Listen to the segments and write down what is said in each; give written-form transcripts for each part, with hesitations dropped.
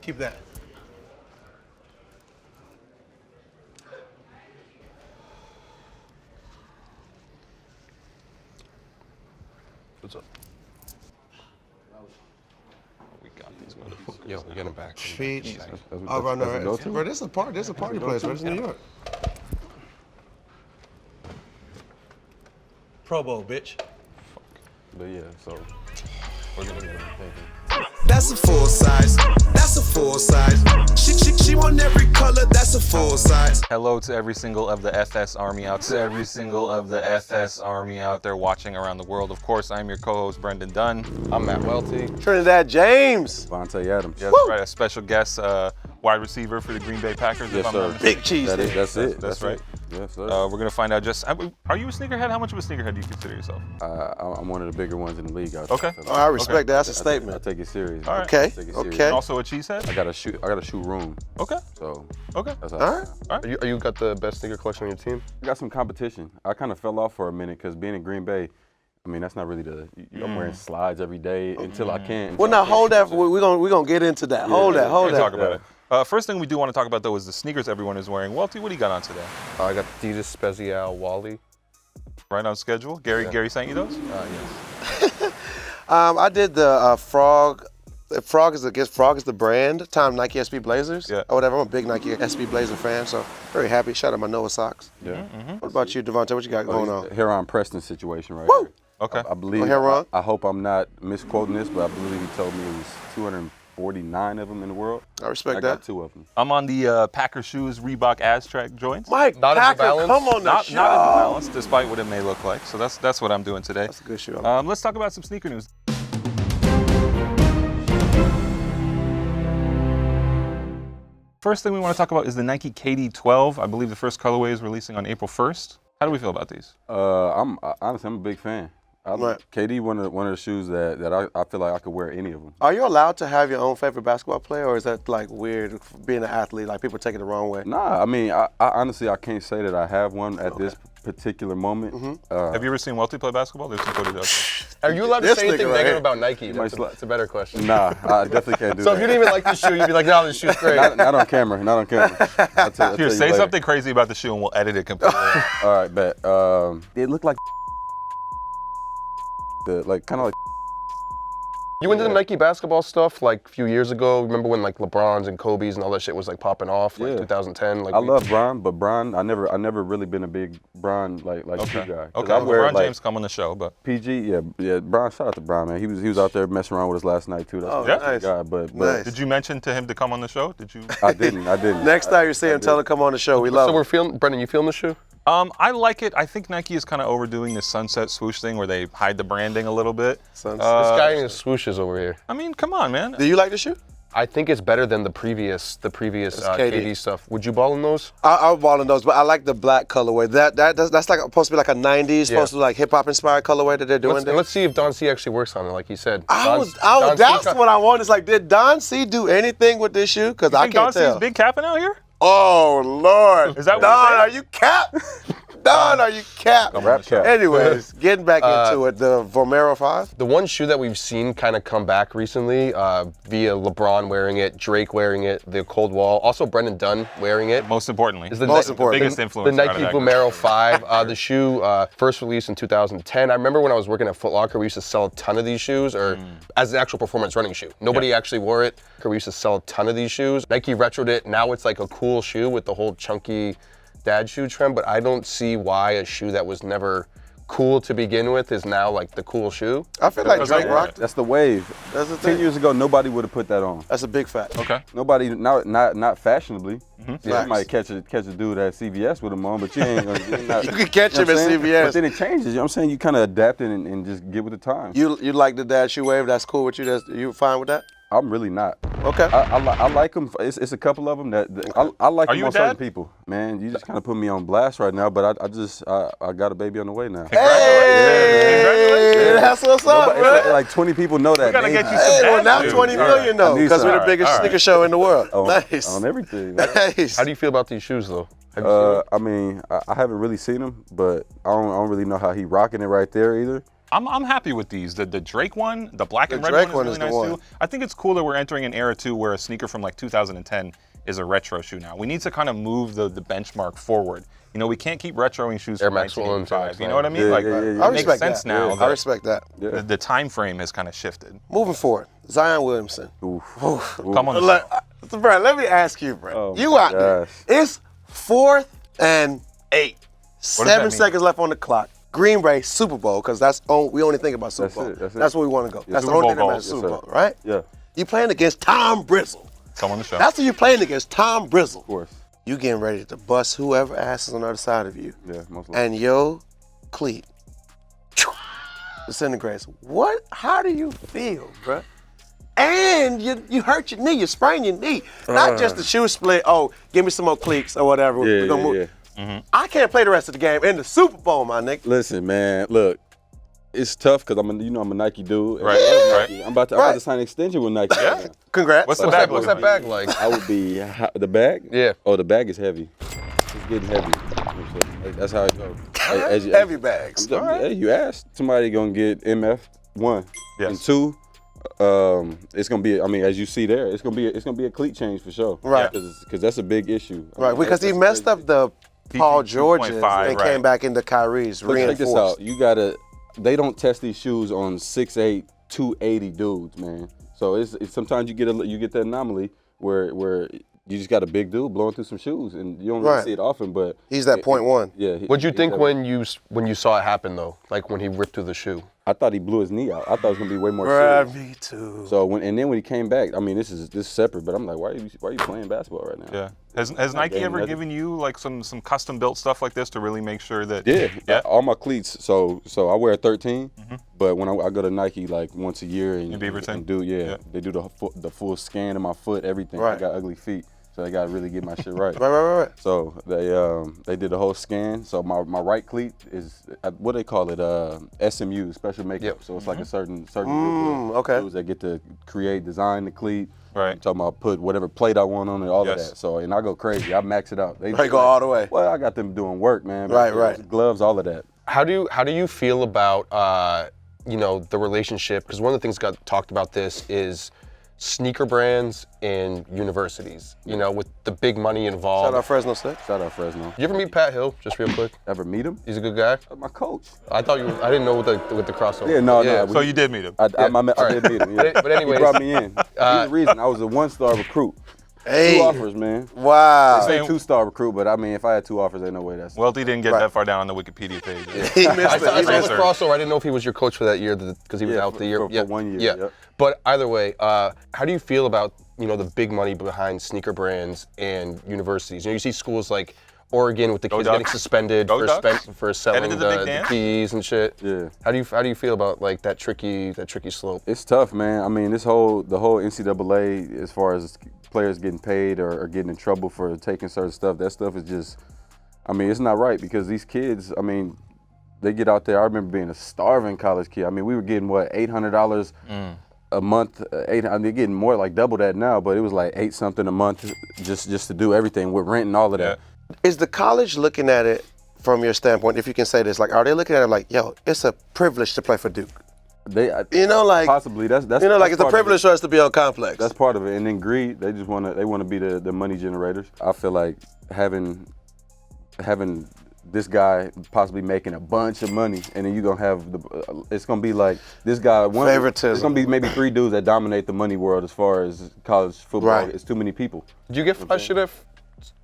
Keep that. What's up? We got these motherfuckers. Yo, we're getting back. Feet. That's Oh, bro, that's a no, go-to? bro, this is a party place, bro. It's New York. Pro Bowl, bitch. But yeah, so We're gonna get them thinking. That's a full size. That's a full size. She want every color. That's a full size. Hello to every single of the FS Army out there. Watching around the world. Of course, I'm your co-host, Brendan Dunn. I'm Matt Welty. Trinidad James. Davante Adams. Yes, right, a special guest, wide receiver for the Green Bay Packers. Yes, if I'm sir. not mistaken. Big cheese. That's it. That's right. It. Yes, sir. We're gonna find out just, are you a sneakerhead? How much of a sneakerhead do you consider yourself? I'm one of the bigger ones in the league out Okay. there. Oh, I respect that. That's a I statement. take it serious. All right. Okay. I take it serious. Okay. Also a cheesehead? I got a shoe room. Okay. So Okay. that's All right. Are you got the best sneaker collection on your team? I got some competition. I kind of fell off for a minute because being in Green Bay, I mean, that's not really I'm wearing slides every day until I can. Well, now hold that. We're gonna get into that. Hold that. We'll Hold that. talk about it. First thing we do want to talk about though is the sneakers everyone is wearing. Welty, what do you got on today? I got Adidas Spezial Wally. Right on schedule. Gary sent you those? Yes. I did the Frog. Frog is the brand. Time Nike SB Blazers. Yeah. Or whatever. I'm a big Nike SB Blazer fan, so very happy. Shout out my Noah socks. Yeah. What about you, Davante? What you got going on? Heron Preston situation right Woo! here. Okay. I believe. Heron? I hope I'm not misquoting this, but I believe he told me it was 249 of them in the world. I respect I got that. 2 of them. I'm on the Packer Shoes Reebok Aztrack joints. Mike Not in Packer, balance? come on the Not show. in balance, despite what it may look like. So that's what I'm doing today. That's a good shoe. Let's talk about some sneaker news. First thing we want to talk about is the Nike KD12. I believe the first colorway is releasing on April 1st. How do we feel about these? Honestly, I'm a big fan. Right. KD one of the shoes that I feel like I could wear any of them. Are you allowed to have your own favorite basketball player, or is that like weird being an athlete? Like people take it the wrong way. Nah, I mean, I honestly I can't say that I have one at this particular moment. Have you ever seen Welty play basketball? There's some footage of Are you allowed to This say anything nigga right negative here. about Nike? That's a better question. Nah, I definitely can't do So that. if you didn't even like the shoe, you'd be like, no, this shoe's great. Not on camera. Not on camera. I'll tell Here, you say later. something crazy about the shoe and we'll edit it completely. All right, bet. It looked like kind of like. You into the Nike basketball stuff like a few years ago? Remember when like LeBron's and Kobe's and all that shit was like popping off, like Yeah. 2010? Like I love Bron, but Bron, I never really been a big Bron like shoe guy. 'Cause Okay. I wear LeBron like James come on the show, but PG, yeah. Bron, shout out to Bron, man. He was out there messing around with us last night too. That's Oh, a yeah? good nice. guy, but Nice. did you mention to him to come on the show? Did you? I didn't. Next time you see him, tell him come on the show. We love So him. we're feeling, Brendan, you feeling the shoe? I like it. I think Nike is kind of overdoing this sunset swoosh thing where they hide the branding a little bit. Sunset. This guy in his swooshes over here. I mean, come on, man. Do you like the shoe? I think it's better than the previous KD. KD stuff. Would you ball in those? I would ball in those, but I like the black colorway. That's like supposed to be like a '90s, supposed to be like hip hop inspired colorway that they're doing. Let's see if Don C actually works on it, like he said. Don Don C that's try- what I want. It's like, did Don C do anything with this shoe? Because I think Don can't C's tell. big capping out here? Oh Lord! Is that what Don? you're saying? Are you cap? Don, are you cap? Rap cap. Anyways, getting back into it, the Vomero 5. The one shoe that we've seen kind of come back recently via LeBron wearing it, Drake wearing it, the Cold Wall, also Brendan Dunn wearing it. Most importantly, Is the Most Ni- important. biggest The influence. Nike Vomero 5, the shoe first released in 2010. I remember when I was working at Foot Locker, we used to sell a ton of these shoes, or as an actual performance running shoe. Nobody actually wore it. We used to sell a ton of these shoes. Nike retroed it. Now it's like a cool shoe with the whole chunky dad shoe trend, but I don't see why a shoe that was never cool to begin with is now like the cool shoe. I feel like Because Drake I want rocked it. it. That's the wave. That's the 10 thing. years ago, nobody would have put that on. That's a big fact. Okay. Nobody, not fashionably. You Facts. might catch a dude at CVS with him on, but you ain't gonna. You can catch him at CVS. But then it changes. You know what I'm saying? You kind of adapt it and just get with the time. You like the dad shoe wave? That's cool with you. You fine with that? I'm really not. Okay. I like them. It's a couple of them that I like Are them you on a certain dad? people. Man, you just kind of put me on blast right now, but I got a baby on the way now. Hey, that's what's up, It's man. like 20 people know that. gotta They- get you Hey, some well, now shoes. 20 million though, I need because we're the some. biggest All right. sneaker show in the world. on, Nice. on everything. Nice. How do you feel about these shoes though? Have you seen them? I mean, I haven't really seen him, but I don't really know how he rocking it right there either. I'm happy with these. The Drake one, the black and red Drake one one is is really the nice one. too. I think it's cool that we're entering an era too where a sneaker from like 2010 is a retro shoe now. We need to kind of move the benchmark forward. You know, we can't keep retroing shoes Air from Max 1985. ones, You know what I mean? Yeah, like, yeah, yeah, yeah. I it makes respect sense that. now. I that respect that. the time frame has kind of shifted. Moving forward, Zion Williamson. Come on. Bro, let me ask you, bro. Oh You my out there. gosh. It's 4th and 8. does that 7 mean? seconds left on the clock. Green Bay Super Bowl, because we only think about Super Bowl. That's it. That's where we want to go. That's the Super only thing Bowl that matters, goals. Super Yes, Bowl, sir. right? Yeah, You playing against Tom Brizzle. Come on the show. That's who you playing against, Tom Brizzle. of course. You getting ready to bust whoever ass is on the other side of you. Yeah, most likely. And your cleat disintegrates. How do you feel, bruh? And you hurt your knee, you sprain your knee. Not just the shoe split, give me some more cleats or whatever. Yeah, We're gonna yeah, move. yeah. I can't play the rest of the game in the Super Bowl, my nigga. Listen, man, look, it's tough because I'm a Nike dude. and Right, I love right. Nike. I'm about to sign an extension with Nike. Yeah. right now. Congrats. What's the What's bag what's looking that like? bag like? I would be the bag. Yeah. Oh, the bag is heavy. It's getting heavy. That's how it goes. Heavy bags. Hey, you asked. Somebody gonna get MF 1 Yes. and 2. It's gonna be. I mean, as you see there, it's gonna be a cleat change for sure. Right. Because that's a big issue. I Right, mean, because he that's messed crazy. up the Paul 2.5, George's and right. came back into Kyrie's Look, check this reinforced. out. They don't test these shoes on 6'8", 280 dudes, man. So it's sometimes you get that anomaly where you just got a big dude blowing through some shoes, and you don't really Right. see it often. But He's that .1. Yeah. What'd you he's think that- when you saw it happen though? Like when he ripped through the shoe? I thought he blew his knee out. I thought it was gonna be way more Bruh, serious. me too. So then when he came back, I mean, this is separate, but I'm like, why are you playing basketball right now? Yeah. Has Nike game, ever nothing. given you like some custom built stuff like this to really make sure that? Yeah, Yeah. all my cleats. So I wear a 13, but when I go to Nike like once a year and Beaverton? they do the full scan of my foot, everything. Right. I got ugly feet, so they gotta really get my shit right. Right. So they did the whole scan. So my right cleat is what they call it, SMU, special makeup. Yep. So it's like a certain group of okay. dudes that get to design the cleat. Right. I'm talking about put whatever plate I want on it, all Yes. of that. So and I go crazy. I max it out. They go all the way. Well, I got them doing work, man. Right. Gloves, all of that. How do you feel about the relationship? Because one of the things got talked about this is sneaker brands and universities. With the big money involved. Shout out Fresno State. Shout out Fresno. You ever meet Pat Hill? Just real quick. Ever meet him? He's a good guy. My coach. I didn't know with the crossover. Yeah, no. So you did meet him. I did meet him. Yeah. But anyways, he brought me in. He's the reason. I was a 1-star recruit. Hey. 2 offers, man. Wow. I say 2-star recruit, but I mean, if I had 2 offers, ain't no way that's. Welty didn't get Right. that far down on the Wikipedia page. He missed I it. saw He the missed it. crossover. I didn't know if he was your coach for that year because he was Yeah, out the year. for 1 year, Yeah. yep. But either way, how do you feel about the big money behind sneaker brands and universities? You see schools like Oregon with the kids Ducks. getting suspended Go Ducks. for selling Headed to the big the dance. keys and shit. Yeah. How do you feel about like that tricky slope? It's tough, man. I mean, the whole NCAA, as far as players getting paid or getting in trouble for taking certain stuff, that stuff is just, I mean, it's not right because these kids, I mean, they get out there. I remember being a starving college kid. I mean, we were getting $800 a month. They're getting more, like double that now, but it was like $8 something a month just to do everything with rent and all of that. Is the college looking at it from your standpoint, if you can say this, like, are they looking at it like, yo, it's a privilege to play for Duke? Possibly that's it's a part of it. privilege for us to be on Complex. That's part of it. And then greed, they just want to be the money generators. I feel like having this guy possibly making a bunch of money, and then you're gonna have it's gonna be like this guy. Favoritism. It's gonna be maybe 3 dudes that dominate the money world as far as college football. Right. It's too many people. Did you get fly shit at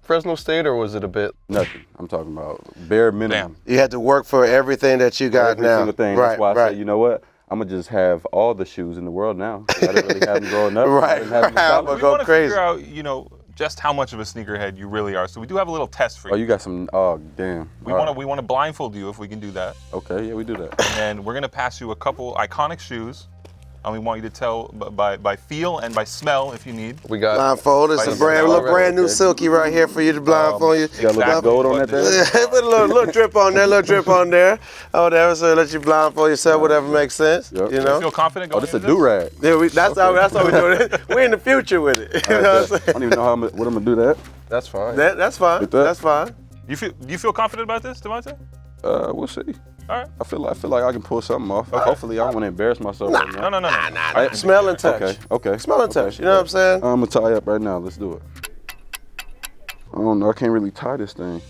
Fresno State, or was it a bit? Nothing. I'm talking about bare minimum. You had to work for everything that you got Every now. single thing. Right, That's why I right. say, you know what? I'm gonna just have all the shoes in the world now. I didn't really have them growing up. I Right, didn't have them in right. college. But We go want to crazy. figure out, just how much of a sneakerhead you really are. So we do have a little test for you. Oh, you got some. Oh, damn. We All want to right. we want to blindfold you if we can do that, Okay, yeah, we do that. and we're gonna pass you a couple iconic shoes, and we want you to tell by feel and by smell if you need. We got. Blindfold. It's a Spicy brand new okay. silky right here for you to blindfold you. Got a little gold on that there? Put a little drip on there, Oh, there, so let you blindfold yourself, whatever makes sense. Yep. You know? Feel confident Oh, going Uh, this a into do-rag. Yeah, that's how we're doing it. We're in the future with it. You know what I'm I saying? don't even know what I'm gonna do that. That's fine. That's fine. With that? That's fine. Do you feel confident about this, Davante? We'll see. All right. I feel like I can pull something off. Hopefully, I don't want to embarrass myself right now. No. Smell and touch. Okay. Smell and touch. You know what I'm saying? I'm gonna tie up right now. Let's do it. I don't know. I can't really tie this thing.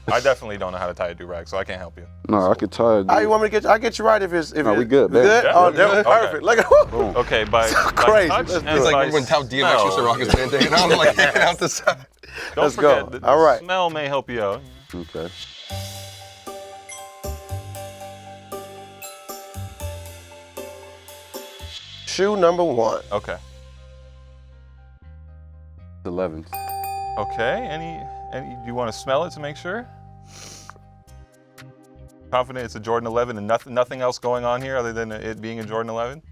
I definitely don't know how to tie a do-rag, so I can't help you. No, I could tie it. How you want me to get you? I'll get you right if it's. No, we good, We baby. good? Yeah, Oh, we that was good. perfect. Okay. Look at Boom. Okay, by crazy. touch Let's and do it. It's like by remember when how DMX used to rock his bandana? I'm like hanging out the side. Don't Let's forget, go. The All right. smell may help you out. Okay. shoe number 1. Okay. 11. Okay. Any? Do you want to smell it to make sure? Confident it's a Jordan 11 and nothing else going on here other than it being a Jordan 11?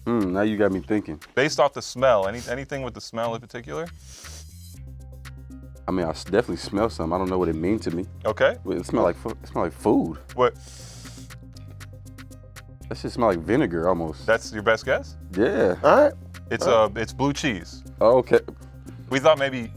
Now you got me thinking. Based off the smell, anything with the smell in particular? I mean, I definitely smell something. I don't know what it means to me. Okay. It smell like food. What? That shit smell like vinegar almost. That's your best guess? Yeah. All right. It's blue cheese. Oh, okay. We thought maybe.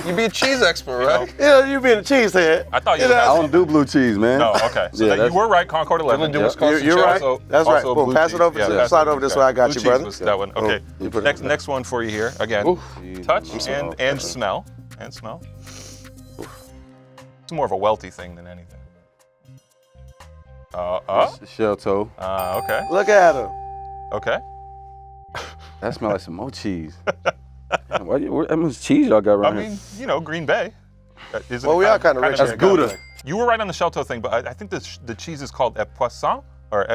You be a cheese expert, right? Yeah, you being a cheesehead. I thought you. I don't do blue cheese, man. No. Okay. So Yeah, you were right. Concord 11. do Wisconsin You're right. Also- That's right. also Boom. blue Pass cheese. it over. Yeah, pass Slide it over this way. I got Blue you, cheese brother. was that one. Okay. You put it Next one for you here again. Touch and smell and smell. It's more of a welty thing than anything. Shell toe. Okay. Look at him. Okay. That smell like some more cheese. How much cheese y'all got I around here? mean, you know, Green Bay. Isn't Well, it we are kind of rich. That's here. Gouda. You were right on the shell toe thing, but I think the cheese is called Poisson or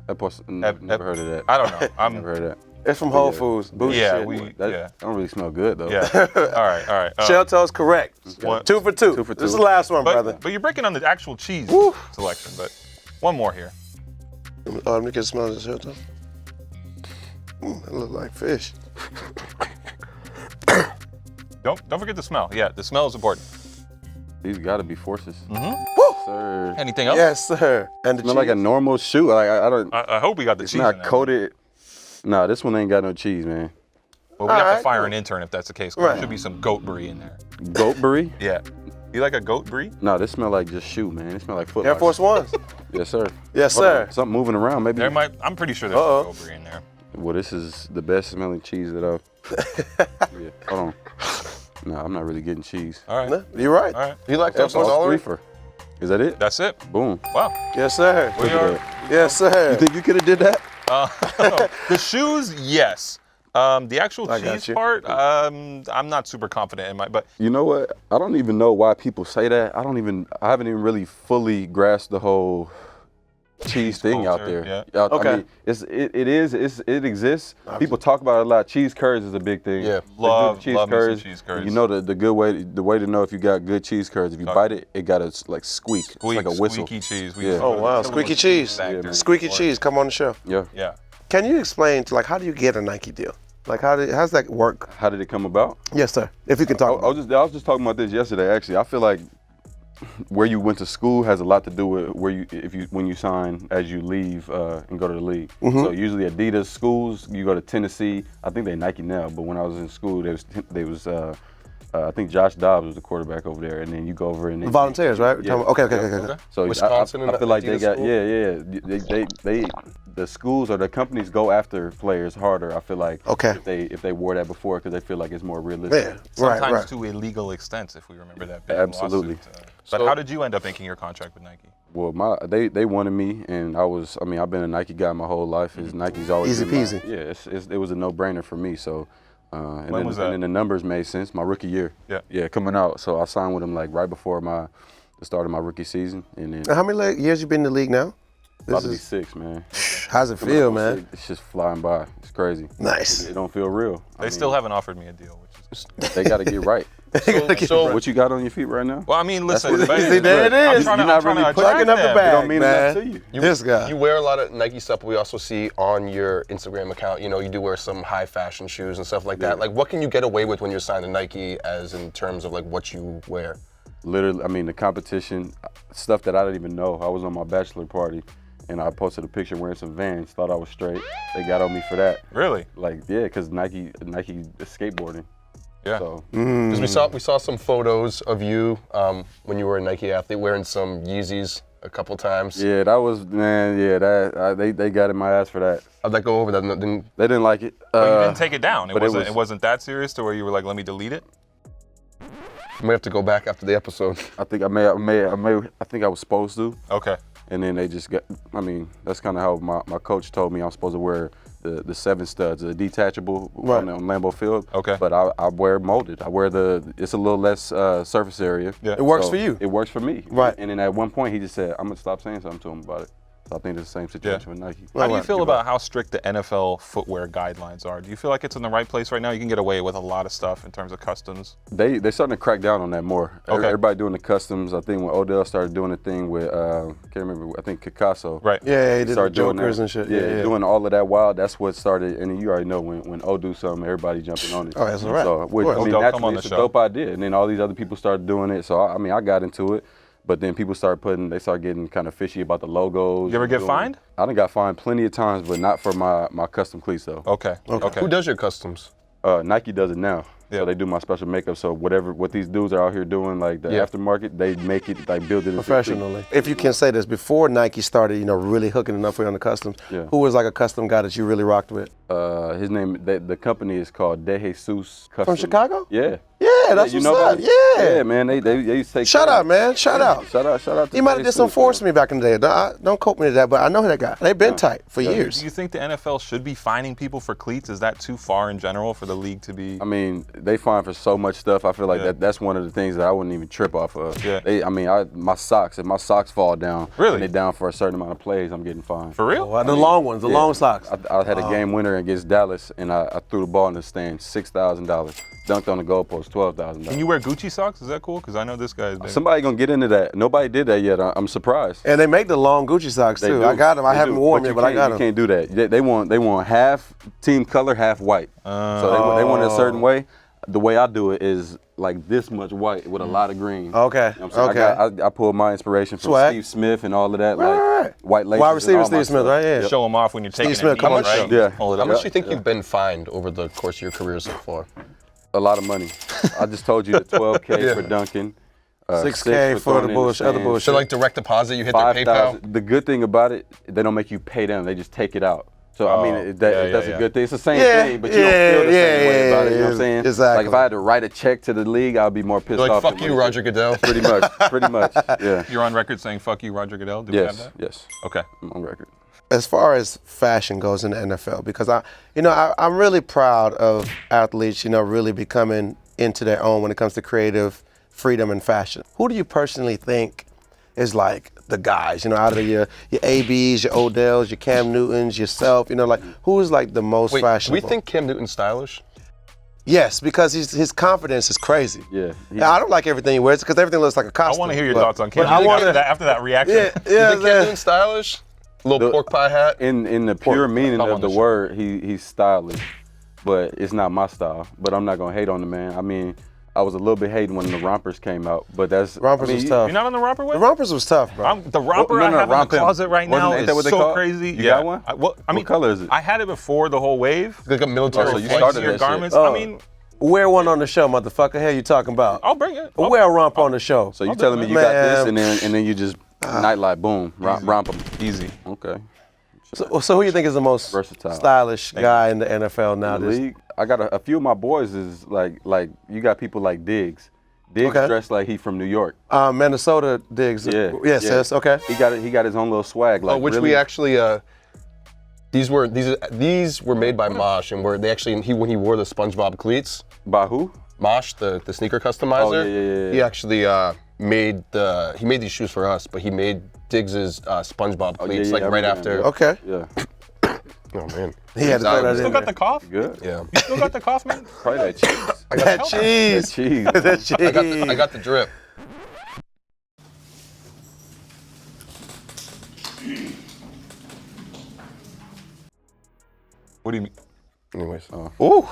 Never heard of that. I don't know. Never heard of that. It's from Whole Foods. Bougie Yeah, shit. That don't really smell good though. Yeah. All right. Shell toe's correct. What? 2 for 2. 2 for 2. This is the last one, brother. But you're breaking on the actual cheese selection. But one more here. Oh, let me get a smell of the shell toe. That look like fish. Don't forget the smell. Yeah, the smell is important. These gotta be forces. Sir. Anything else? Yes, sir. And the Smell like a cheese. normal shoe. Like I don't. I hope we got the It's cheese. not in there. coated. Nah, this one ain't got no cheese, man. Well, we have to Alright, fire cool. an intern if that's the case. 'Cause There Right. should be some goat brie in there. Goat brie? Yeah. You like a goat brie? Nah, this smell like just shoe, man. It smell like Foot Air Locker. Force Ones. Yes, sir. Yes, Hold sir. on, something moving around, maybe. I'm pretty sure there's Uh-oh. some goat brie in there. Well, this is the best smelling cheese that I've. Yeah. Hold on. Nah, I'm not really getting cheese. All right. No, you're right. All right. You like Air those Force all Reefer. Is that it? That's it. Boom. Wow. Yes, sir. We Look at are. that. Yes, sir. You think you could have did that? The shoes, yes. The actual I got cheese you. part, I'm not super confident in but You know what? I don't even know why people say that. I haven't even really fully grasped the whole cheese thing out culture, there. yeah. Okay. I mean, it exists. People talk about it a lot. Cheese curds is a big thing. Yeah. Love cheese me some curds. cheese curds. You know the way to know if you got good cheese curds. If you bite it, it gotta like squeak. It's like a whistle. Squeaky cheese. Yeah. Oh, wow. Squeaky cheese. Factor. Squeaky cheese. Come on the show. Yeah. Yeah. Can you explain to how do you get a Nike deal? Like how's that work? How did it come about? Yes, sir. If you can talk. I was just talking about this yesterday. Actually, I feel like where you went to school has a lot to do with when you sign as you leave and go to the league. So usually Adidas schools, you go to Tennessee. I think they Nike now, but when I was in school, they was I think Josh Dobbs was the quarterback over there, and then you go over and The Volunteers, right? Yeah. Okay. So Wisconsin I feel like they Adidas got school? they the schools or the companies go after players harder. I feel like Okay. if they wore that before because they feel like it's more realistic. Yeah. Sometimes Right. to illegal extents, if we remember that big Absolutely. lawsuit. But how did you end up making your contract with Nike? Well, they wanted me, and I've been a Nike guy my whole life. Nike's always Easy been peasy. it was a no-brainer for me. So, When was that? And then the numbers made sense. My rookie year. Yeah. Coming out. So I signed with them like right before the start of my rookie season, and then Now, how many years you been in the league now? about to be 6, man. How's it feel, man? It's just flying by. It's crazy. Nice. It don't feel real. They still haven't offered me a deal, which is. They got to get right. So What you got on your feet right now? Well, I mean, listen. what it man, is. See, there it I'm is. trying to- You're not I'm trying to really attract plugging up the them. bag. It don't mean man. enough to you. This guy. You wear a lot of Nike stuff, but we also see on your Instagram account, you do wear some high fashion shoes and stuff like that. Like, what can you get away with when you're signed to Nike as in terms of like what you wear? Literally, I mean, the competition, stuff that I didn't even know. I was on my bachelor party, and I posted a picture wearing some Vans, thought I was straight. They got on me for that. Really? Like, yeah, because Nike is skateboarding. Yeah. So 'Cause we saw some photos of you when you were a Nike athlete wearing some Yeezys a couple times. yeah, that was they got in my ass for that. How'd that go over? That They didn't like it. But you didn't take it down. but It wasn't that serious to where you were like, let me delete it? you might have to go back after the episode. I think I think I was supposed to, Okay. and then they just got. I mean, that's kind of how my coach told me I'm supposed to wear the 7 studs, the detachable on Lambeau Field. Okay. But I wear molded. I wear it's a little less surface area. Yeah. It works So for you. It works for me. Right. And then at one point he just said, I'm gonna stop saying something to him about it. So I think it's the same situation with Nike. How do you feel about how strict the NFL footwear guidelines are? Do you feel like it's in the right place right now? You can get away with a lot of stuff in terms of customs. They're starting to crack down on that more. Okay. Everybody doing the customs. I think when Odell started doing the thing with, can't remember, I think Picasso. Right. Yeah, he did the Started doing Jokers that. and shit. Yeah, doing all of that wild. That's what started. And you already know when O do something, everybody jumping on it. Oh, that's all right. So, which, Of course. I mean, Odell, come on naturally, the it's a show. dope idea. And then all these other people started doing it. So I mean, I got into it. But then people started getting kind of fishy about the logos. You ever get fined? I done got fined plenty of times, but not for my custom cleats though. Okay. Okay. Who does your customs? Nike does it now. Yeah. So they do my special makeup. So what these dudes are out here doing, like the Yeah. aftermarket, they make it, like build it into Professionally. If you can say this, before Nike started, really hooking it up for you on the customs, Yeah. who was like a custom guy that you really rocked with? His name, the company is called De Jesus Custom. From Chicago? Yeah. Yeah, that's you what's know up. about it? Yeah. Yeah, man. They used to take Shout care out, of it. man. Shout out. Shout out to He might have De did some Jesus, force man. me back in the day. Don't quote me to that, but I know that guy. They've been tight for years. Do you think the NFL should be fining people for cleats? Is that too far in general for the league to be? I mean, they fine for so much stuff. I feel like Yeah. that's one of the things that I wouldn't even trip off of. Yeah. My socks, if my socks fall down, Really? and they're down for a certain amount of plays, I'm getting fined. For real? The long ones, the long socks. I had a game winner against Dallas, and I threw the ball in the stand, $6,000. Dunked on the goalpost, $12,000. Can you wear Gucci socks? Is that cool? Because I know this guy's been. Somebody gonna get into that. Nobody did that yet. I'm surprised. And they make the long Gucci socks They too. do. I got them. I They haven't do. worn them you yet, but I can't- got You them. can't do that. They want half team color, half white. So they want it a certain way. The way I do it is like this much white with a lot of green. Okay. You know what I'm saying? I pulled my inspiration from Swag. Steve Smith and all of that, Right. white laces. Wide and receiver all my Steve Smith, stuff. right? Yeah. Show them off when you're taking Smith, it. come on, right? show. Yeah. Hold it How up. much do you think you've been fined over the course of your career so far? A lot of money. I just told you the 12K Yeah. for dunking. 6K for throwing the in bullshit, other stand, bullshit. So like direct deposit, you hit their PayPal? 5,000. The good thing about it, they don't make you pay them. They just take it out. So I mean, that's a good thing. It's the same thing, but you don't feel the same way about it. You know what I'm saying? Exactly. Like if I had to write a check to the league, I'd be more pissed Like, off. fuck than you, what- Roger Goodell. Pretty much. Yeah. You're on record saying "fuck you, Roger Goodell." Do we have Yes. that? Yes. Okay. I'm on record. As far as fashion goes in the NFL, because I'm really proud of athletes, really becoming into their own when it comes to creative freedom and fashion. Who do you personally think is like the guys, out of your ABs, your Odells, your Cam Newtons, yourself, like who is like the most Wait, do fashionable? we think Cam Newton's stylish? Yes, because his confidence is crazy. Yeah. I don't like everything he wears because everything looks like a I costume. want to hear your but- thoughts on Cam. but I want after that reaction. Yeah, You think Cam yeah. Newton's stylish? Little pork pie hat? In the pure meaning Come on of the the show. word, he's stylish, but it's not my style. But I'm not gonna hate on the man. I mean, I was a little bit hating when the rompers came out, but that's Rompers was tough. You're not on the romper with? The rompers was tough, bro. The romper Well, no, I no, have in romp the him. closet right now Ain't that what is they so call it? crazy. You got one? I mean, What color is it? I had it before the whole wave. Like a military Oh, so you flight started suit. that shit. garments. Oh. I mean, Wear one on the show, motherfucker. Hell you talking about? I'll bring it. Wear a romp on the show. So you telling me you got this, and then you just Ah. nightlight, boom, romp them. Easy. Okay. So who you think is the most Versatile. stylish guy in the NFL now? In the league, I got a few of my boys is like you got people like Diggs. Diggs Okay. dressed like he from New York. Minnesota Diggs. Yeah. Yes, yeah. yes, okay. He got his own little swag. Like Which really, we actually, these were made by Mosh, and when he wore the SpongeBob cleats, by who? Mosh, the sneaker customizer. Oh, yeah. He actually made these shoes for us, but he made Diggs's SpongeBob cleats yeah, like I right remember after. that. Okay. Yeah. Oh man. He had to throw that Still in got the there. cough? Good. Yeah. You still got the cough, man? Probably that cheese. That cheese. Cheese. That cheese. I got the drip. What do you mean? Anyways. Ooh,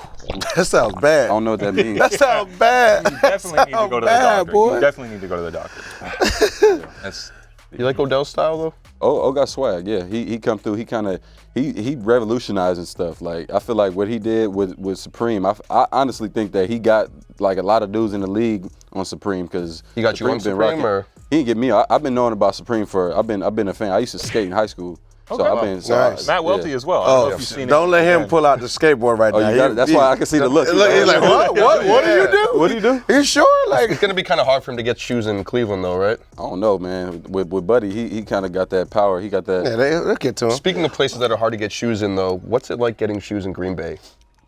that sounds I bad. don't know what that means. That sounds bad. You definitely need to go to the bad, doctor. boy. You definitely need to go to the doctor. That's You like Odell's style though? Oh, got swag. Yeah, he come through. He kind of he revolutionizing stuff. Like I feel like what he did with Supreme. I honestly think that he got like a lot of dudes in the league on Supreme because He got you on Supreme, or he didn't get me. I've been knowing about Supreme for. I've been a fan. I used to skate in high school. So I've been Nice. Matt Welty as well. I don't know if you've seen Don't it. let him pull out the skateboard right Oh, now. you got it. That's why I can see the look. He's like, what? What do you do? What do you do? You sure? Like, it's gonna be kind of hard for him to get shoes in Cleveland, though, right? I don't know, man. With Buddy, he kind of got that power. He got that. yeah, they'll get to him. Speaking of places that are hard to get shoes in, though, what's it like getting shoes in Green Bay?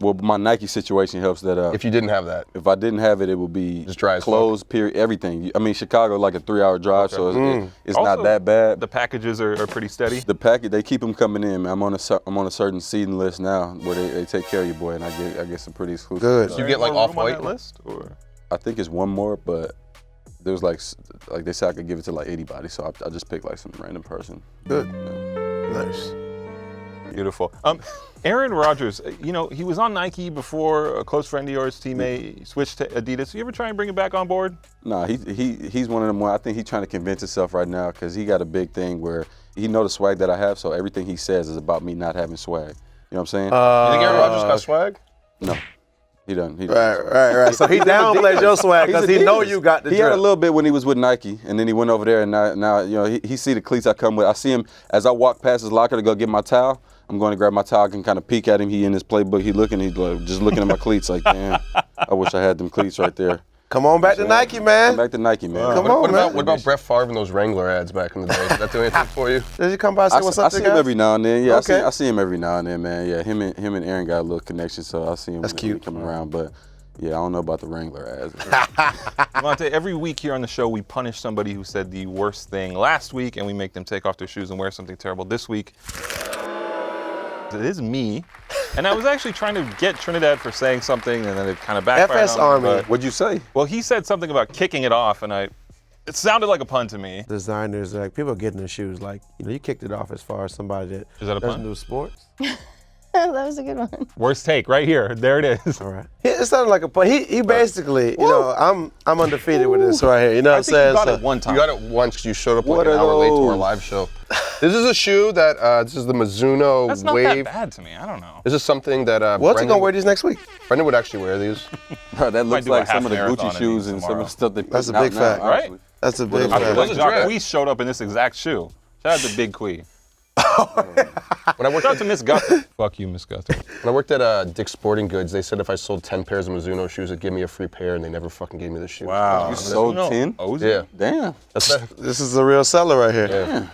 Well, my Nike situation helps that out. If you didn't have that, If I didn't have it, it would be Just dry as clothes, period, everything. I mean, Chicago like a 3-hour drive, so it's Also, not that bad. The packages are pretty steady. The packet, they keep them coming in, man. I'm on a certain seating list now where they take care of you, boy, and I get some pretty exclusive Good. stuff. you get like More room on Off-White that list, or? I think it's one more, but there was like they said I could give it to like anybody, so I just picked like some random person. Good. Nice. Beautiful. Aaron Rodgers, you know, he was on Nike before. A close friend of yours, teammate, switched to Adidas. You ever try and bring him back on board? Nah, he's one of them. I think he's trying to convince himself right now because he got a big thing where he know the swag that I have, so everything he says is about me not having swag. You know what I'm saying? you think Aaron Rodgers got swag? No, he doesn't. Right. So he downplays your swag because he know you got the He had a drip. little bit when he was with Nike, and then he went over there, and now you know he see the cleats I come with. I see him as I walk past his locker to go get my towel. I'm going to grab my towel and kind of peek at him. He in his playbook. He's like, just looking at my cleats like, damn, I wish I had them cleats right there. Come on back to Nike, man. Come back to Nike, man. Come on, man. What about Brett Favre and those Wrangler ads back in the day? Did that do anything for you? Did you come by and say what's I up, see guys? him every now and then. Yeah, Okay. I see him every now and then, man. Yeah, him and Aaron got a little connection, so I see him That's when he cute. coming around. But yeah, I don't know about the Wrangler ads. Davante, every week here on the show, we punish somebody who said the worst thing last week, and we make them take off their shoes and wear something terrible this week. It is me. And I was actually trying to get Trinidad for saying something, and then it kind of backfired FS on me, Army. but- What'd you say? Well, he said something about kicking it off, and it sounded like a pun to me. Designers, like people get in their shoes, like, you know, you kicked it off as far as somebody that Is that a doesn't pun? do sports. That was a good one. Worst take right here. There it is. All right. It sounded like a pun. He basically, you know, I'm undefeated with this right here. You know what I'm I think you saying? got So- it one time. You got it once because you showed up like What an are hour late to our those? live show. This is a shoe that, this is the Mizuno That's not Wave. that bad to me. I don't know. This is something that What's he gonna wear these next week? Brendan would actually wear these. Bro, that looks do a like some half of the marathon Gucci in shoes these and some of tomorrow. the stuff they That's a putting big out now, fact. Right? honestly. That's a big I feel fact. like Those are Jacques drip. Weiss showed up in this exact shoe. Shout out to Big Quee. When I worked Shout out at, to Miss Guthrie. Fuck you, Miss Guthrie. when I worked at Dick's Sporting Goods, they said if I sold 10 pairs of Mizuno shoes, they'd give me a free pair, and they never fucking gave me the shoes. Wow. You sold 10? Yeah. Damn. This is a real seller right here.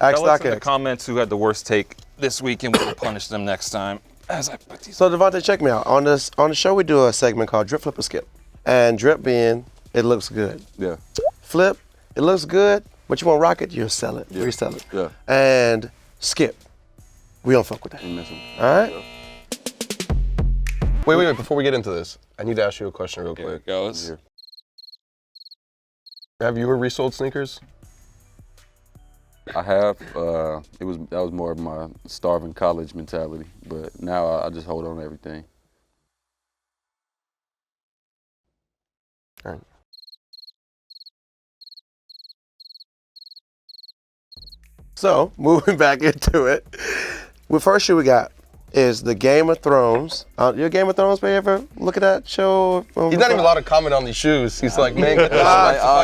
Ask Tell us in the StockX. comments who had the worst take this week, and we will punish them next time. As I put these. So Davante, check me out. On the show, we do a segment called Drip, Flip, or Skip. And drip being, it looks good. Yeah. Flip, it looks good, but you want to rock it, you'll sell it, resell it. Yeah. And skip, we don't fuck with that. Ain't messing. All right? Wait. Before we get into this, I need to ask you a question real quick. goes. Here. Have you ever resold sneakers? I have. That was more of my starving college mentality, but now I just hold on to everything. All right. So, moving back into it. The first shoe we got is the Game of Thrones. You a Game of Thrones fan? Ever look at that show? He's not even allowed to comment on these shoes. He's like, man, get this All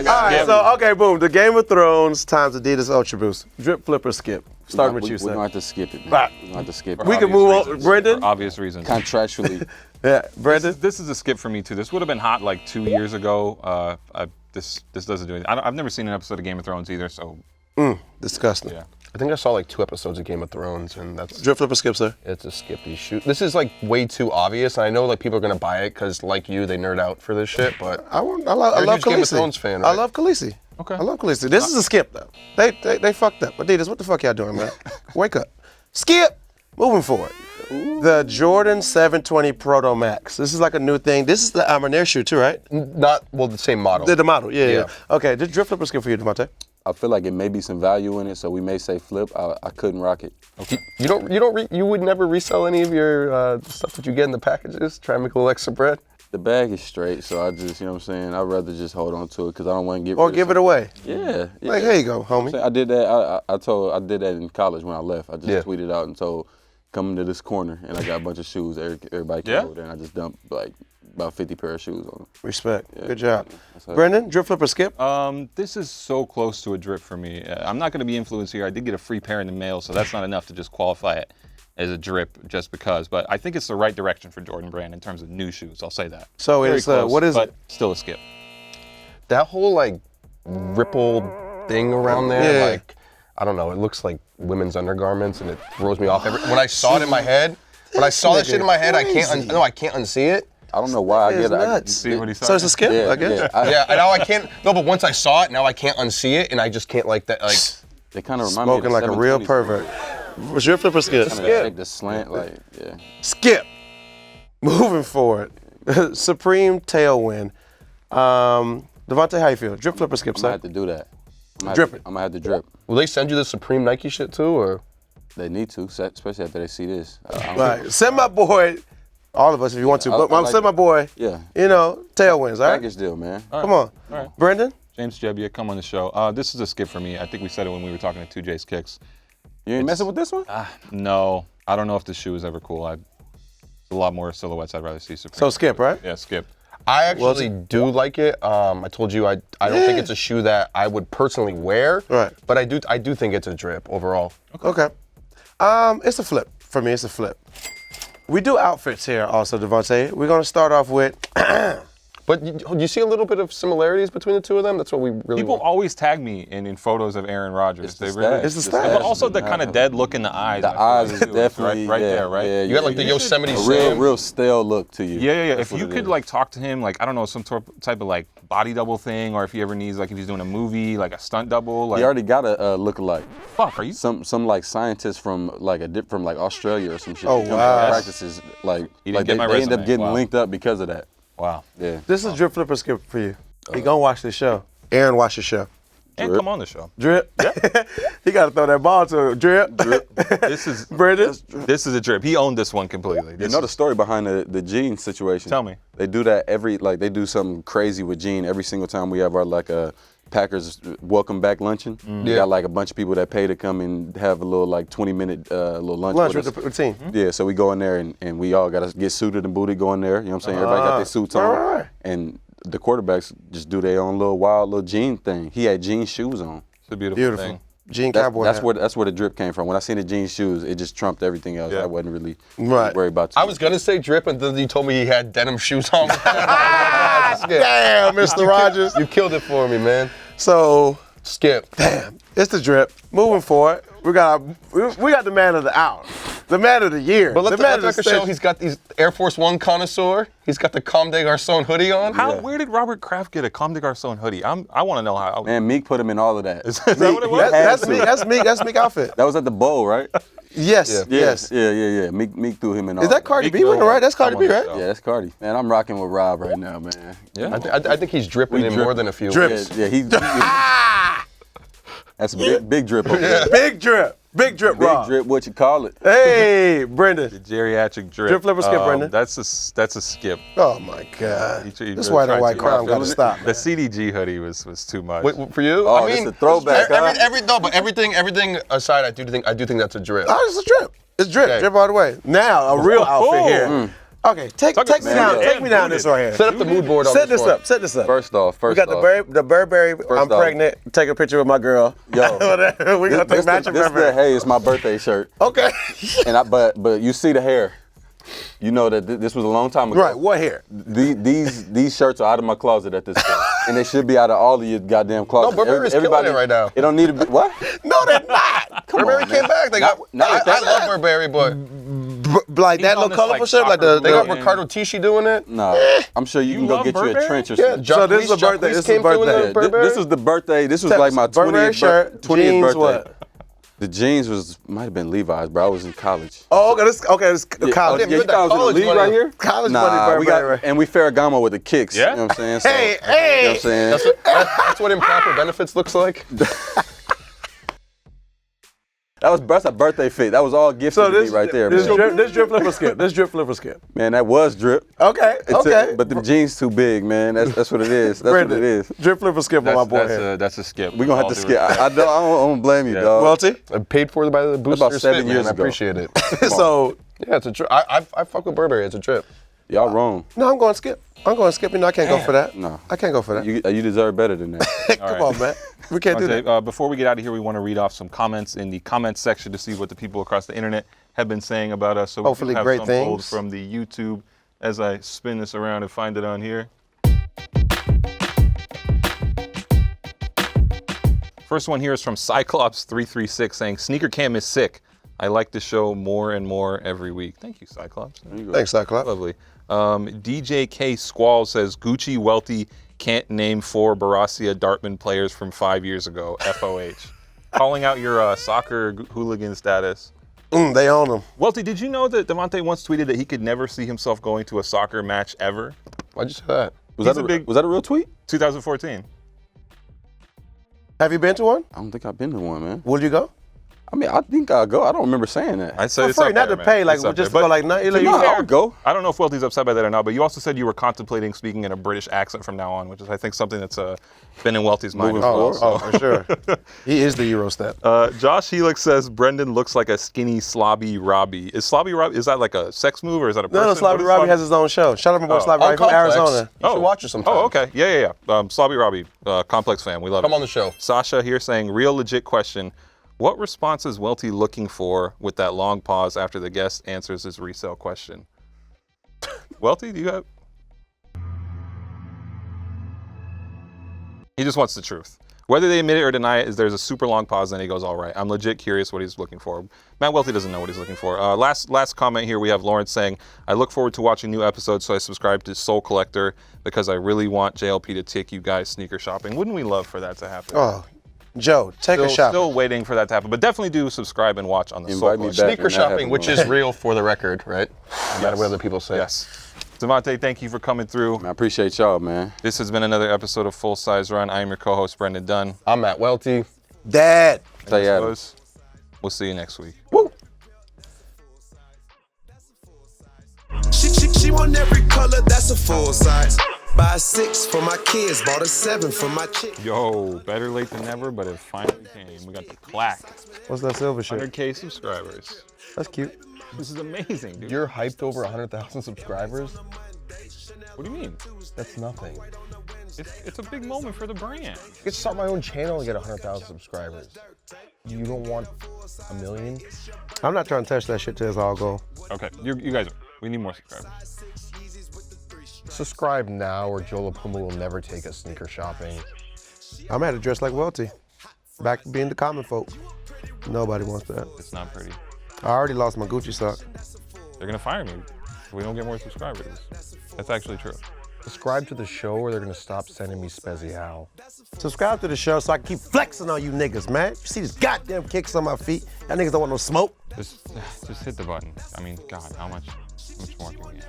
right. right, so, okay, boom. The Game of Thrones times Adidas Ultra Boost. Drip, flip, or skip. Starting with you, We're sir. going to have to skip it, man. Right. We're going to have to skip it. We can move on. Brendan? For obvious reasons. Contractually. Yeah, Brendan? This is a skip for me too. This would have been hot like 2 years ago. This doesn't do anything. I've never seen an episode of Game of Thrones either, so Disgusting. yeah. I think I saw like 2 episodes of Game of Thrones, and that's Drip, flip, or skip, sir? it's a skippy shoe. This is like way too obvious, and I know like people are gonna buy it because like you, they nerd out for this shit. But I You're love a huge Game of Khaleesi. Thrones fan, I right? love Khaleesi. Okay. I love Khaleesi. This is a skip, though. They fucked up. Adidas, what the fuck y'all doing, man? Wake up. Skip. Moving forward. The Jordan 720 Proto Max. This is like a new thing. This is the Amernier shoe, too, right? not the same model. The model, yeah. Yeah. Okay, just drip, flip, or skip for you, Davante. I feel like it may be some value in it, so we may say flip. I couldn't rock it. You would never resell any of your stuff that you get in the packages. Try and make a little extra bread. The bag is straight, so I just, you know what I'm saying, I'd rather just hold on to it because I don't want to get Or give it away. Yeah. Like, here you go, homie. I did that. I did that in college when I left. I just tweeted out and told, come to this corner, and I got a bunch of shoes. Everybody came over there, and I just dumped like about 50 pair of shoes on them. Respect. Good job. Brendan, drip, flip, or skip? This is so close to a drip for me. I'm not going to be influenced here. I did get a free pair in the mail, so that's not enough to just qualify it as a drip just because. But I think it's the right direction for Jordan Brand in terms of new shoes. I'll say that. So Very it's close, what is but it? Still a skip. That whole like rippled thing around there, Yeah. like I don't know, it looks like women's undergarments, and it throws me off. When I saw it in my head, when I saw that shit in my head, I can't unsee it. I don't know why I It's get it. nuts. See what he said? So it's a skip, I guess. Yeah, and now I can't. No, but once I saw it, now I can't unsee it, and I just can't like that. Like They kind of remind me of Smoking the like a real 720s. pervert. Was drip, flip, or skip? Kinda shake the slant, like, yeah. Skip. Moving forward. Supreme tailwind. Davante, how you feel? Drip, flip, or skip, I'm gonna son? have to do that. I'm Dripping. gonna have to drip. will they send you the Supreme Nike shit too, or? They need to, especially after they see this. Right. Send my boy, all of us if you want to, but I like send my it. boy, Yeah. you know, tailwinds, all right? Package deal, man. Come on. right. Brendan? James Jebbia, come on the show. This is a skip for me. I think we said it when we were talking to 2J's Kicks. You ain't messing with this one? No, I don't know if this shoe is ever cool. It's a lot more silhouettes I'd rather see. Supreme. So skip, right? Yeah, skip. I actually do like it. I told you I don't think it's a shoe that I would personally wear. Right. But I do think it's a drip overall. Okay. It's a flip. For me, it's a flip. We do outfits here also, Davante. We're going to start off with... But you see a little bit of similarities between the two of them? That's what we really People want. always tag me in photos of Aaron Rodgers. It's the stash. It's the It's stash. But also the kind of dead look in the eyes. The I feel eyes like, is too. definitely right yeah, there, right? Yeah, You got like the Yosemite a Sam. real stale look to you. Yeah. That's If what you it could is. like talk to him, like I don't know, some type of like body double thing, or if he ever needs like if he's doing a movie, like a stunt double, like He already got a look-alike. fuck, are you? Some like scientists from like from like Australia or some shit. Oh, He comes wow. to practices like He didn't like get my they end up resume. getting Wow. linked up because of that. Wow. Yeah. This is drip, flip, or skip for you. He gonna watch this show. Aaron watch the show. And come on the show. Drip. He got to throw that ball to him. Drip. This is Brendan? this is a drip. He owned this one completely. You This know the is- story behind the Gene situation? Tell me. They do that they do something crazy with Gene every single time we have our like a Packers welcome back luncheon. We got like a bunch of people that pay to come and have a little like 20-minute little lunch Lunch with with us. the team. Yeah, so we go in there and we all got to get suited and booted going there. You know what I'm saying? Everybody got their suits on. Right. And the quarterbacks just do their own little wild little Gene thing. He had Gene shoes on. It's a beautiful, Beautiful. thing. Gene That's, Cowboy. that's hat. where the drip came from. When I seen the Gene shoes, it just trumped everything else. Yeah. I wasn't really Right. worried about. I was gonna say drip, and then you told me he had denim shoes on. Damn, Mr. Rogers. You killed it for me, man. So, Skip. it's the drip. Moving forward, we got the man of the hour, the man of the year, But the let the man of the record show century. he's got these Air Force One connoisseur. He's got the Comme des Garçons hoodie on. Where did Robert Kraft get a Comme des Garçons hoodie? I want to know how. Man, Meek put him in all of that. Is that what it was? That's me. That's Meek outfit. That was at the bowl, right? Yes, yes. Yeah. Meek threw him in all Is that of Cardi Meek B winning, will right? That's Cardi come B, on the right? show. Yeah, that's Cardi. Man, I'm rocking with Rob right now, man. Yeah. I think he's dripping in more than a few. Drip. Yeah, he that's a big drip over there. Big drip, Big Rob. drip, what you call it? Hey, Brendan. Geriatric drip. Drip, flip, or skip, Brendan? That's a skip. Oh my God. He This really white on tried white to. crime got to stop. The CDG hoodie was too much. Wait, for you? Oh, I this mean, a throwback, huh? everything aside, I do think that's a drip. Oh, it's a drip. It's drip. Okay. Drip all the way. Now, a real outfit here. Mm. Okay, take me man, down. yeah. Take me down this right here. Set up the mood board on Set this this one. up. Set this up. First off, We got the Burberry. I'm off. pregnant. Take a picture with my girl. Yo, we gonna take matching Burberry. hey, it's my birthday shirt. Okay. But you see the hair. You know that this was a long time ago. Right. What here? These shirts are out of my closet at this point, and they should be out of all of your goddamn closets. No, Burberry's killing it right now. It don't need to be what? No, they're not. Burberry came back. They got. I love Burberry, but Like that on little this, colorful like, shirt, like soccer the. they got Yeah. Ricardo Tisci doing it. No, I'm sure you can go love get you a Burberry? trench or Yeah, something. So this is a Jacquees birthday. This is a came through in birthday. the Burberry. This was the birthday. This was like my Burberry 20th, shirt, 20th jeans, birthday. what? The jeans might have been Levi's, bro. I was in college. Oh, okay. This college. you put that thought I was in college the league money right up. here? College Nah, money we Burberry. got, and we Ferragamo with the kicks. Yeah? You know what I'm saying? So, Hey, You know what I'm saying? That's what improper benefits looks like. That's a birthday fit. That was all gifted to me right there, this man. drip flip or skip. This drip flip or skip. Man, that was drip. Okay. But the jeans too big, man. That's what it is. That's what it is. Drip flip or skip on my boy here. That's a skip. We're gonna have to skip. I don't blame you, dog. Welty. Paid for by the boosters. about 7 years I ago. appreciate it. So Yeah, it's a trip. I fuck with Burberry. It's a trip. Y'all wrong. No, I'm going skip. I'm going skip. You know, I can't go for that. No. I can't go for that. You deserve better than that. Come on, man. We can't do that. Before we get out of here, we want to read off some comments in the comments section to see what the people across the internet have been saying about us. So Hopefully we do have great some things. pulled from the YouTube as I spin this around and find it on here. First one here is from Cyclops336 saying, Sneaker Cam is sick. I like the show more and more every week. Thank you, Cyclops. Thanks, Cyclops. Lovely. DJ K Squall says, Gucci Welty can't name 4 Borussia Dortmund players from 5 years ago, FOH. Calling out your soccer hooligan status. They own them. Welty, did you know that Davante once tweeted that he could never see himself going to a soccer match ever? Why'd you say that? Was that a real tweet? 2014. Have you been to one? I don't think I've been to one, man. Will you go? I mean, I think I'll go. I don't remember saying that. I'd say For it's free, up not there, to man. pay, like It's up just there. to go But like, no, No, I would go. I don't know if Welty's upset by that or not, but you also said you were contemplating speaking in a British accent from now on, which is, I think, something that's been in Welty's mind as Moving well. forward. Oh, for sure. He is the Eurostep. Josh Helix says Brendan looks like a skinny Slobby Robbie. Is Slobby Robbie, is that like a sex move or is that a person? No, Slobby Robbie has his own show. Shout out to my boy Slobby Robbie from Arizona. You should watch it sometime. Oh, okay. Yeah. Slobby Robbie, Complex fan. We love Come it. on the show. Sasha here saying, real legit question. What response is Welty looking for with that long pause after the guest answers his resale question? Welty, do you have? He just wants the truth. Whether they admit it or deny it, is there's a super long pause, then he goes, all right. I'm legit curious what he's looking for. Matt Welty doesn't know what he's looking for. Last comment here, we have Lawrence saying, I look forward to watching new episodes, so I subscribe to Soul Collector because I really want JLP to take you guys sneaker shopping. Wouldn't we love for that to happen? Oh, Joe, take a shot. Still waiting for that to happen, but definitely do subscribe and watch on the Soul Invite me Collector. back. Sneaker when that shopping, happens, which man. is real for the record, right? No matter what other people say. Yes. Davante, thank you for coming through. I appreciate y'all, man. This has been another episode of Full Size Run. I am your co-host, Brendan Dunn. I'm Matt Welty. Dad. Stay at it. We'll see you next week. Woo. She want every color, that's a full size. Buy a 6 for my kids, bought a 7 for my chick. Yo, better late than never, but it finally came. We got the clack. What's that silver shit? 100K subscribers. That's cute. This is amazing, dude. You're hyped over 100,000 subscribers? What do you mean? That's nothing. It's a big moment for the brand. I could start my own channel and get 100,000 subscribers. You don't want a million? I'm not trying to touch that shit till it's all go. Okay, you guys, we need more subscribers. Subscribe now or Joe LaPuma will never take us sneaker shopping. I'm gonna have to dress like Welty. Back to being the common folk. Nobody wants that. It's not pretty. I already lost my Gucci sock. They're gonna fire me if we don't get more subscribers. That's actually true. Subscribe to the show or they're gonna stop sending me Spezzy How. Subscribe to the show so I can keep flexing on you niggas, man. You see these goddamn kicks on my feet? Y'all niggas don't want no smoke. Just hit the button. I mean, God, how much more can we have?